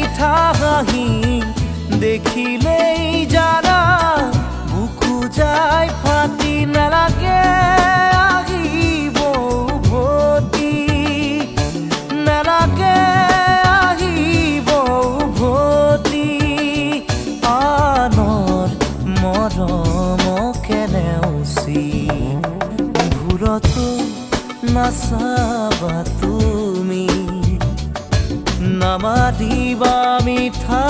মিঠা হাঁহি দেখিলেই জানা বুকু যায় ফাটি নালাগে আহিব উভতি নালাগে আহিব উভতি আনৰ মৰমকে নেওচি ঘূৰতো নাচাবা তুমি নামাৰিবা মিঠা